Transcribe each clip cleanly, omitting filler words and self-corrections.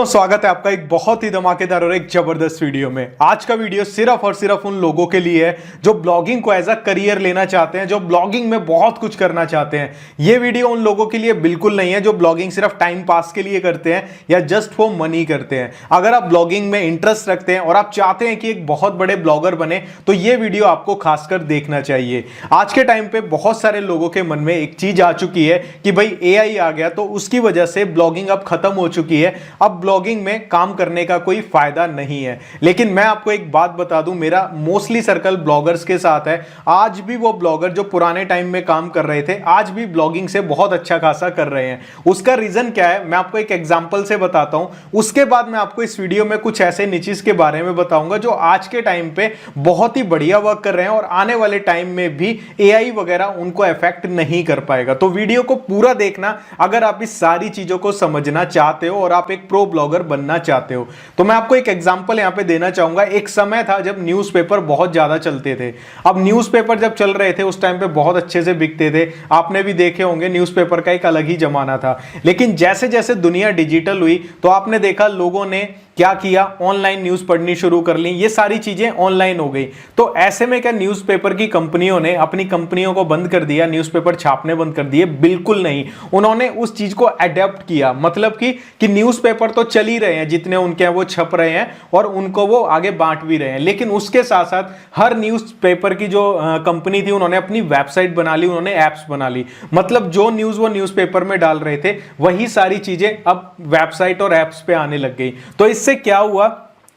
दोस्तों स्वागत है आपका एक बहुत ही धमाकेदार और एक जबरदस्त वीडियो में। आज का वीडियो सिर्फ और सिर्फ उन लोगों के लिए है जो ब्लॉगिंग को एज अ करियर लेना चाहते हैं, जो ब्लॉगिंग में बहुत कुछ करना चाहते हैं। ये वीडियो उन लोगों के लिए बिल्कुल नहीं है जो ब्लॉगिंग सिर्फ टाइम पास के लिए करते हैं या जस्ट फॉर मनी करते हैं। अगर आप ब्लॉगिंग में इंटरेस्ट रखते हैं और आप चाहते हैं कि एक बहुत बड़े ब्लॉगर बने तो ये वीडियो आपको खासकर देखना चाहिए। आज के टाइम पे बहुत सारे लोगों के मन में एक चीज आ चुकी है कि भाई एआई आ गया तो उसकी वजह से ब्लॉगिंग अब खत्म हो चुकी है, अब ब्लॉगिंग में काम करने का कोई फायदा नहीं है। लेकिन मैं आपको एक बात बता दूं, मेरा मोस्टली सर्कल ब्लॉगर्स के साथ है। आज भी वो ब्लॉगर जो पुराने टाइम में काम कर रहे थे आज भी ब्लॉगिंग से बहुत अच्छा खासा कर रहे हैं। उसका रीजन क्या है मैं आपको एक एग्जांपल से बताता हूं, उसके बाद मैं आपको इस वीडियो में कुछ ऐसे निचेस के बारे में बताऊंगा जो आज के टाइम पे बहुत ही बढ़िया वर्क कर रहे हैं और आने वाले टाइम में भी एआई वगैरह उनको अफेक्ट नहीं कर पाएगा। तो वीडियो को पूरा देखना अगर आप इस सारी चीजों को समझना चाहते हो और आप एक प्रो ब्लॉगर बनना चाहते हो। तो मैं आपको एक एग्जांपल यहां पे देना चाहूंगा। एक समय था जब न्यूज़पेपर बहुत ज्यादा चलते थे। अब न्यूज़पेपर जब चल रहे थे उस टाइम पे बहुत अच्छे से बिकते थे, आपने भी देखे होंगे, न्यूज़पेपर का एक अलग ही जमाना था। लेकिन जैसे जैसे दुनिया डिजिटल हुई तो आपने देखा लोगों ने क्या किया, ऑनलाइन न्यूज़ पढ़नी शुरू कर ली, ये सारी चीजें ऑनलाइन हो गई। तो ऐसे में क्या न्यूज़पेपर की कंपनियों ने अपनी कंपनियों को बंद कर दिया, न्यूज़पेपर छापने बंद कर दिए? बिल्कुल नहीं। उन्होंने उस चीज को अडेप्ट किया, मतलब कि न्यूज़पेपर तो चल ही रहे हैं, जितने उनके हैं वो छप रहे हैं और उनको वो आगे बांट भी रहे हैं। लेकिन उसके साथ साथ हर न्यूज़पेपर की जो कंपनी थी उन्होंने अपनी वेबसाइट बना ली, उन्होंने एप्स बना ली। मतलब जो न्यूज़ वो न्यूज़पेपर में डाल रहे थे वही सारी चीजें अब वेबसाइट और एप्स पे आने लग गई। तो इससे क्या हुआ,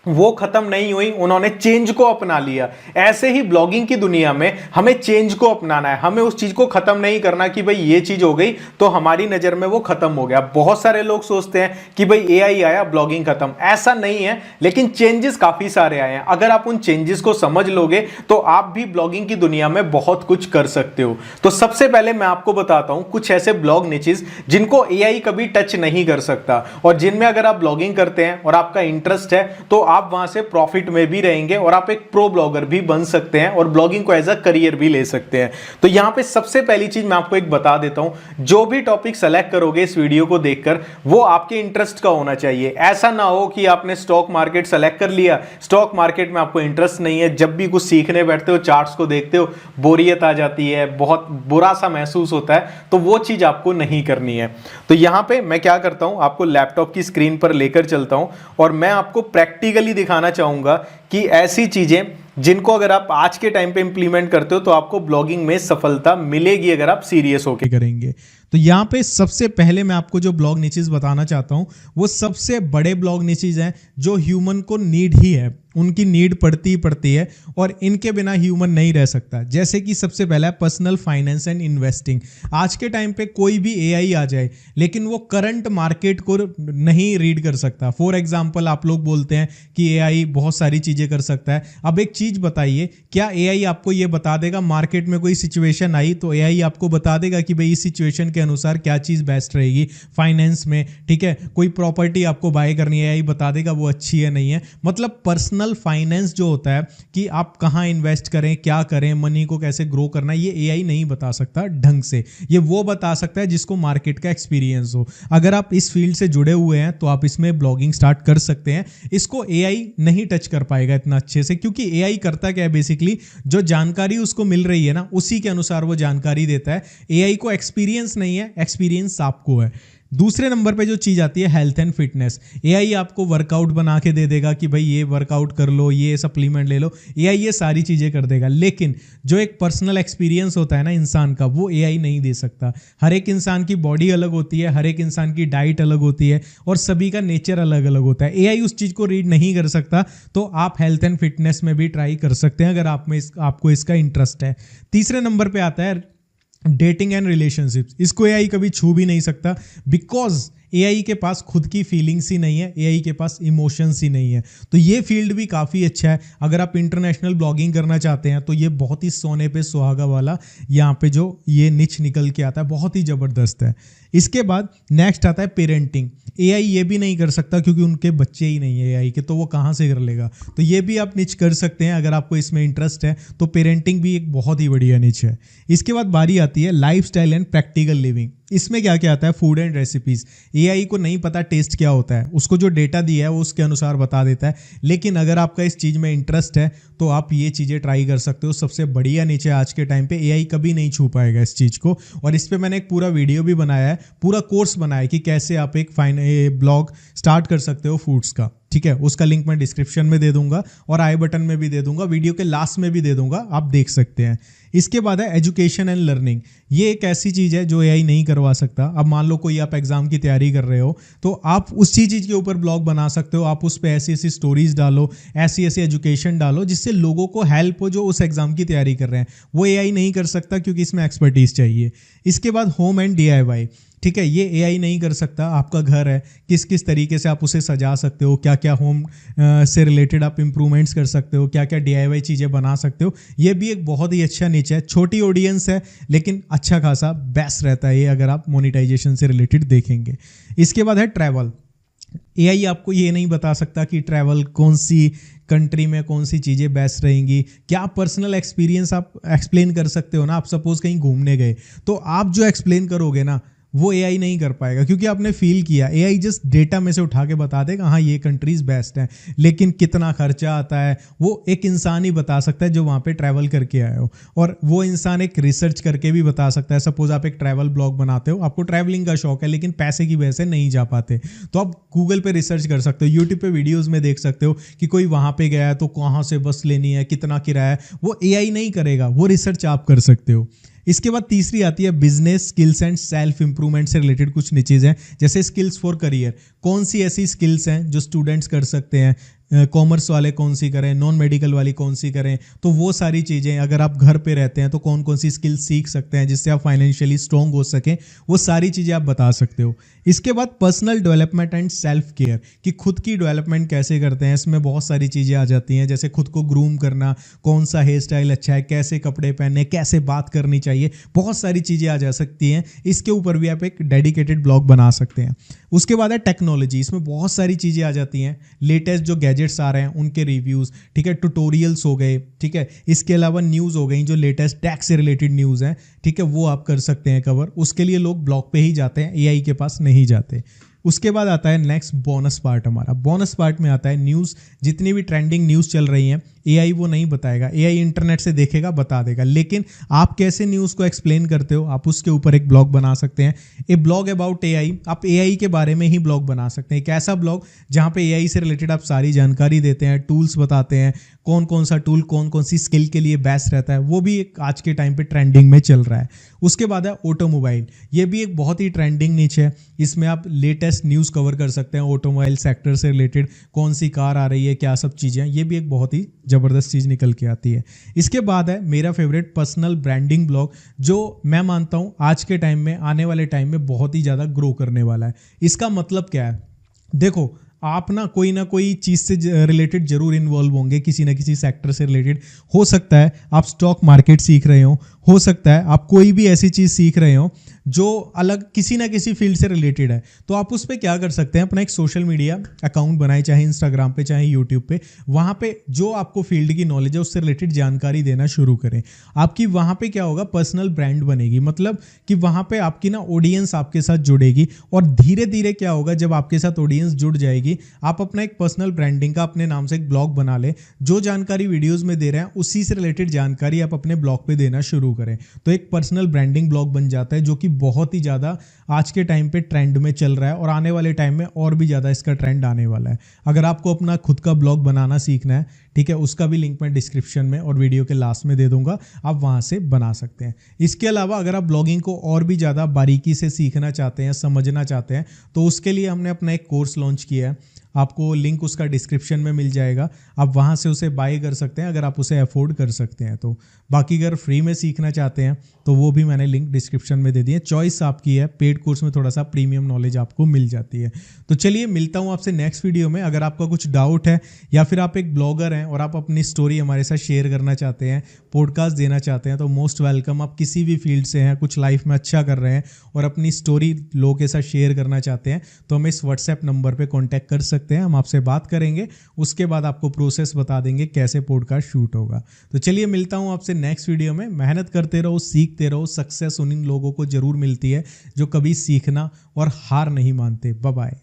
वो खत्म नहीं हुई, उन्होंने चेंज को अपना लिया। ऐसे ही ब्लॉगिंग की दुनिया में हमें चेंज को अपनाना है, हमें उस चीज को खत्म नहीं करना कि भाई ये चीज हो गई तो हमारी नजर में वो खत्म हो गया। बहुत सारे लोग सोचते हैं कि भाई एआई आया ब्लॉगिंग खत्म, ऐसा नहीं है। लेकिन चेंजेस काफी सारे आए हैं। अगर आप उन चेंजेस को समझ लोगे तो आप भी ब्लॉगिंग की दुनिया में बहुत कुछ कर सकते हो। तो सबसे पहले मैं आपको बताता हूं कुछ ऐसे ब्लॉग निचेस जिनको एआई कभी टच नहीं कर सकता और जिनमें अगर आप ब्लॉगिंग करते हैं और आपका इंटरेस्ट है तो आप वहां से प्रॉफिट में भी रहेंगे और आप एक प्रो ब्लॉगर भी बन सकते हैं और ब्लॉगिंग को एज अ करियर भी ले सकते हैं। तो यहां पे सबसे पहली चीज मैं आपको एक बता देता हूं, जो भी टॉपिक सेलेक्ट करोगे इस वीडियो को देखकर वो आपके इंटरेस्ट का होना चाहिए। ऐसा ना हो कि आपने स्टॉक मार्केट सेलेक्ट कर लिया, स्टॉक मार्केट में आपको इंटरेस्ट नहीं है, जब भी कुछ सीखने बैठते हो चार्ट्स को देखते हो बोरियत आ जाती है, बहुत बुरा सा महसूस होता है, तो वो चीज आपको नहीं करनी है। तो यहां पे मैं क्या करता हूं, आपको लैपटॉप की स्क्रीन पर लेकर चलता हूं और मैं आपको प्रैक्टिकली दिखाना चाहूंगा कि ऐसी चीजें जिनको अगर आप आज के टाइम पे इंप्लीमेंट करते हो तो आपको ब्लॉगिंग में सफलता मिलेगी अगर आप सीरियस होकर करेंगे। तो यहाँ पे सबसे पहले मैं आपको जो ब्लॉग निचेस बताना चाहता हूँ वो सबसे बड़े ब्लॉग निचेस हैं जो ह्यूमन को नीड ही है, उनकी नीड पड़ती ही पड़ती है और इनके बिना ह्यूमन नहीं रह सकता। जैसे कि सबसे पहला है पर्सनल फाइनेंस एंड इन्वेस्टिंग। आज के टाइम पे कोई भी एआई आ जाए लेकिन वो करंट मार्केट को नहीं रीड कर सकता। फॉर एग्जांपल आप लोग बोलते हैं कि एआई बहुत सारी चीजें कर सकता है। अब एक चीज बताइए, क्या एआई आपको ये बता देगा मार्केट में कोई सिचुएशन आई तो एआई आपको बता देगा कि भाई इस सिचुएशन के अनुसार क्या चीज बेस्ट रहेगी फाइनेंस में? ठीक है, कोई प्रॉपर्टी आपको बाय करनी है, एआई बता देगा वो अच्छी है नहीं है। मतलब पर्सनल फाइनेंस जो होता है कि आप कहां इन्वेस्ट करें, क्या करें, मनी को कैसे ग्रो करना है, ये एआई नहीं बता सकता ढंग से। ये वो बता सकता है जिसको मार्केट का एक्सपीरियंस हो। अगर आप इस फील्ड से जुड़े हुए हैं तो आप इसमें ब्लॉगिंग स्टार्ट कर सकते हैं। इसको एआई नहीं टच कर पाएगा इतना अच्छे से, क्योंकि एआई करता क्या है, बेसिकली जो जानकारी उसको मिल रही है ना उसी के अनुसार वो जानकारी देता है। एआई को एक्सपीरियंस नहीं है, एक्सपीरियंस आपको है। दूसरे नंबर पे जो चीज आती है हेल्थ एंड फिटनेस। एआई आपको वर्कआउट बना के दे देगा कि भाई ये वर्कआउट कर लो, ये सप्लीमेंट ले लो, एआई ये सारी चीजें कर देगा। लेकिन जो एक पर्सनल एक्सपीरियंस होता है ना इंसान का, वो एआई नहीं दे सकता। हर एक इंसान की बॉडी अलग होती है, हर एक इंसान की डाइट अलग होती है और सभी का नेचर अलग अलग होता है। एआई उस चीज को रीड नहीं कर सकता। तो आप हेल्थ एंड फिटनेस में भी ट्राई कर सकते हैं अगर आपको इसका इंटरेस्ट है। तीसरे नंबर पे आता है डेटिंग एंड रिलेशनशिप्स। इसको एआई कभी छू भी नहीं सकता, बिकॉज एआई के पास खुद की फीलिंग्स ही नहीं है, एआई के पास इमोशंस ही नहीं है। तो ये फील्ड भी काफ़ी अच्छा है। अगर आप इंटरनेशनल ब्लॉगिंग करना चाहते हैं तो ये बहुत ही सोने पे सुहागा वाला यहाँ पे जो ये निच निकल के आता है, बहुत ही ज़बरदस्त है। इसके बाद नेक्स्ट आता है पेरेंटिंग। एआई ये भी नहीं कर सकता क्योंकि उनके बच्चे ही नहीं है एआई के, तो वो कहाँ से कर लेगा। तो ये भी आप निच कर सकते हैं अगर आपको इसमें इंटरेस्ट है। तो पेरेंटिंग भी एक बहुत ही बढ़िया निच है। इसके बाद बारी आती है लाइफस्टाइल एंड प्रैक्टिकल लिविंग। इसमें क्या क्या आता है, फूड एंड रेसिपीज। एआई को नहीं पता टेस्ट क्या होता है, उसको जो डेटा दिया है वो उसके अनुसार बता देता है। लेकिन अगर आपका इस चीज़ में इंटरेस्ट है तो आप ये चीज़ें ट्राई कर सकते हो। सबसे बढ़िया नीचे आज के टाइम पे एआई कभी नहीं छू पाएगा इस चीज़ को। और इस पर मैंने एक पूरा वीडियो भी बनाया है, पूरा कोर्स बनाया है कि कैसे आप एक ब्लॉग स्टार्ट कर सकते हो फूड्स का। ठीक है, उसका लिंक मैं डिस्क्रिप्शन में दे दूंगा और आई बटन में भी दे दूंगा, वीडियो के लास्ट में भी दे दूंगा, आप देख सकते हैं। इसके बाद है एजुकेशन एंड लर्निंग। ये एक ऐसी चीज़ है जो एआई नहीं करवा सकता। अब मान लो कोई आप एग्जाम की तैयारी कर रहे हो तो आप उसी चीज़ के ऊपर ब्लॉग बना सकते हो। आप उस पर ऐसी ऐसी स्टोरीज डालो, ऐसी ऐसी एजुकेशन डालो जिससे लोगों को हेल्प हो जो उस एग्जाम की तैयारी कर रहे हैं। वो एआई नहीं कर सकता क्योंकि इसमें एक्सपर्टीज चाहिए। इसके बाद होम एंड डीआईवाई। ठीक है, ये एआई नहीं कर सकता। आपका घर है, किस किस तरीके से आप उसे सजा सकते हो, क्या क्या होम से रिलेटेड आप इंप्रूवमेंट्स कर सकते हो, क्या क्या डीआईवाई चीज़ें बना सकते हो। ये भी एक बहुत ही अच्छा नीच है। छोटी ऑडियंस है लेकिन अच्छा खासा बेस्ट रहता है ये, अगर आप मोनेटाइजेशन से रिलेटेड देखेंगे। इसके बाद है ट्रैवल। एआई आपको ये नहीं बता सकता कि ट्रैवल कौन सी कंट्री में कौन सी चीज़ें बेस्ट रहेंगी। क्या पर्सनल एक्सपीरियंस आप एक्सप्लेन कर सकते हो ना। आप सपोज कहीं घूमने गए तो आप जो एक्सप्लेन करोगे ना वो एआई नहीं कर पाएगा क्योंकि आपने फील किया। एआई जस्ट डेटा में से उठा के बता देगा हाँ ये कंट्रीज बेस्ट हैं, लेकिन कितना खर्चा आता है वो एक इंसान ही बता सकता है जो वहाँ पे ट्रैवल करके आए हो। और वो इंसान एक रिसर्च करके भी बता सकता है। सपोज आप एक ट्रैवल ब्लॉग बनाते हो, आपको ट्रैवलिंग का शौक है लेकिन पैसे की वजह से नहीं जा पाते, तो आप गूगल पे रिसर्च कर सकते हो, यूट्यूब पे वीडियोज़ में देख सकते हो कि कोई वहाँ पे गया है तो कहाँ से बस लेनी है, कितना किराया है। वो एआई नहीं करेगा, वो रिसर्च आप कर सकते हो। इसके बाद तीसरी आती है business skills and self improvement से रिलेटेड कुछ चीज़ें हैं, जैसे स्किल्स फॉर करियर। कौन सी ऐसी स्किल्स हैं जो स्टूडेंट्स कर सकते हैं, कॉमर्स वाले कौन सी करें, नॉन मेडिकल वाली कौन सी करें। तो वो सारी चीज़ें, अगर आप घर पे रहते हैं तो कौन कौन सी स्किल्स सीख सकते हैं जिससे आप फाइनेंशियली स्ट्रॉन्ग हो सकें, वो सारी चीज़ें आप बता सकते हो। इसके बाद personal development and self care, कि खुद की डेवलपमेंट कैसे करते हैं। इसमें बहुत सारी चीज़ें आ जाती हैं, जैसे खुद को ग्रूम करना, कौन सा हेयर स्टाइल अच्छा है, कैसे कपड़े पहनने, कैसे बात करनी चाहिए, बहुत सारी चीज़ें आ जा सकती हैं। इसके ऊपर भी आप एक डेडिकेटेड ब्लॉग बना सकते हैं। उसके बाद है टेक्नोलॉजी। इसमें बहुत सारी चीज़ें आ जाती हैं, लेटेस्ट जो गैजेट्स आ रहे हैं उनके रिव्यूज़, ठीक है, ट्यूटोरियल्स हो गए, ठीक है। इसके अलावा न्यूज़ हो गई, जो लेटेस्ट टैक्स से रिलेटेड न्यूज़ हैं, ठीक है, वो आप कर सकते हैं कवर। उसके लिए लोग ब्लॉग पे ही जाते हैं, एआई के पास नहीं जाते। उसके बाद आता है नेक्स्ट बोनस पार्ट। हमारा बोनस पार्ट में आता है न्यूज़। जितनी भी ट्रेंडिंग न्यूज़ चल रही हैं एआई वो नहीं बताएगा, एआई इंटरनेट से देखेगा बता देगा, लेकिन आप कैसे न्यूज़ को एक्सप्लेन करते हो, आप उसके ऊपर एक ब्लॉग बना सकते हैं। ए ब्लॉग अबाउट एआई, आप एआई के बारे में ही ब्लॉग बना सकते हैं। एक ऐसा ब्लॉग जहाँ पे एआई से रिलेटेड आप सारी जानकारी देते हैं, टूल्स बताते हैं, कौन कौन सा टूल कौन कौन सी स्किल के लिए बेस्ट रहता है, वो भी एक आज के टाइम पे ट्रेंडिंग में चल रहा है। उसके बाद है ऑटोमोबाइल। ये भी एक बहुत ही ट्रेंडिंग नीच है। इसमें आप लेटेस्ट न्यूज़ कवर कर सकते हैं, ऑटोमोबाइल सेक्टर से रिलेटेड कौन सी कार आ रही है, क्या सब चीज़ें। ये भी एक बहुत ही ज़बरदस्त चीज़ निकल के आती है। इसके बाद है मेरा फेवरेट पर्सनल ब्रांडिंग ब्लॉग, जो मैं मानता हूँ आज के टाइम में, आने वाले टाइम में बहुत ही ज़्यादा ग्रो करने वाला है। इसका मतलब क्या है, देखो आप ना कोई चीज़ से रिलेटेड जरूर इन्वॉल्व होंगे, किसी ना किसी सेक्टर से रिलेटेड। हो सकता है आप स्टॉक मार्केट सीख रहे हो सकता है आप कोई भी ऐसी चीज़ सीख रहे हो जो अलग किसी ना किसी फील्ड से रिलेटेड है। तो आप उस पर क्या कर सकते हैं, अपना एक सोशल मीडिया अकाउंट बनाए, चाहे इंस्टाग्राम पे चाहे यूट्यूब पे। वहाँ पे जो आपको फील्ड की नॉलेज है उससे रिलेटेड जानकारी देना शुरू करें। आपकी वहाँ पे क्या होगा, पर्सनल ब्रांड बनेगी, मतलब कि वहाँ पे आपकी ना ऑडियंस आपके साथ जुड़ेगी। और धीरे धीरे क्या होगा, जब आपके साथ ऑडियंस जुड़ जाएगी, आप अपना एक पर्सनल ब्रांडिंग का अपने नाम से एक ब्लॉग बना ले। जो जानकारी वीडियोज़ में दे रहे हैं उसी से रिलेटेड जानकारी आप अपने ब्लॉग पे देना शुरू करें, तो एक पर्सनल ब्रांडिंग ब्लॉग बन जाता है, जो कि बहुत ही ज़्यादा आज के टाइम पे ट्रेंड में चल रहा है। और आने वाले टाइम में और भी ज़्यादा इसका ट्रेंड आने वाला है। अगर आपको अपना खुद का ब्लॉग बनाना सीखना है, ठीक है, उसका भी लिंक मैं डिस्क्रिप्शन में और वीडियो के लास्ट में दे दूंगा, आप वहाँ से बना सकते हैं। इसके अलावा अगर आप ब्लॉगिंग को और भी ज़्यादा बारीकी से सीखना चाहते हैं, समझना चाहते हैं, तो उसके लिए हमने अपना एक कोर्स लॉन्च किया है। आपको लिंक उसका डिस्क्रिप्शन में मिल जाएगा, आप वहाँ से उसे बाय कर सकते हैं अगर आप उसे अफोर्ड कर सकते हैं तो। बाकी अगर फ्री में सीखना चाहते हैं तो वो भी मैंने लिंक डिस्क्रिप्शन में दे दिए। चॉइस आपकी है, पेड कोर्स में थोड़ा सा प्रीमियम नॉलेज आपको मिल जाती है। तो चलिए मिलता हूँ आपसे नेक्स्ट वीडियो में। अगर आपका कुछ डाउट है या फिर आप एक ब्लॉगर हैं और आप अपनी स्टोरी हमारे साथ शेयर करना चाहते हैं, पॉडकास्ट देना चाहते हैं, तो मोस्ट वेलकम। आप किसी भी फील्ड से हैं, कुछ लाइफ में अच्छा कर रहे हैं और अपनी स्टोरी लोगों के साथ शेयर करना चाहते हैं, तो हमें इस व्हाट्सएप नंबर पर कॉन्टैक्ट कर सकते हैं। सकते हैं, हम आपसे बात करेंगे, उसके बाद आपको प्रोसेस बता देंगे कैसे पॉडकास्ट शूट होगा। तो चलिए मिलता हूँ आपसे नेक्स्ट वीडियो में। मेहनत करते रहो, सीखते रहो, सक्सेस उन लोगों को जरूर मिलती है जो कभी सीखना और हार नहीं मानते। Bye bye.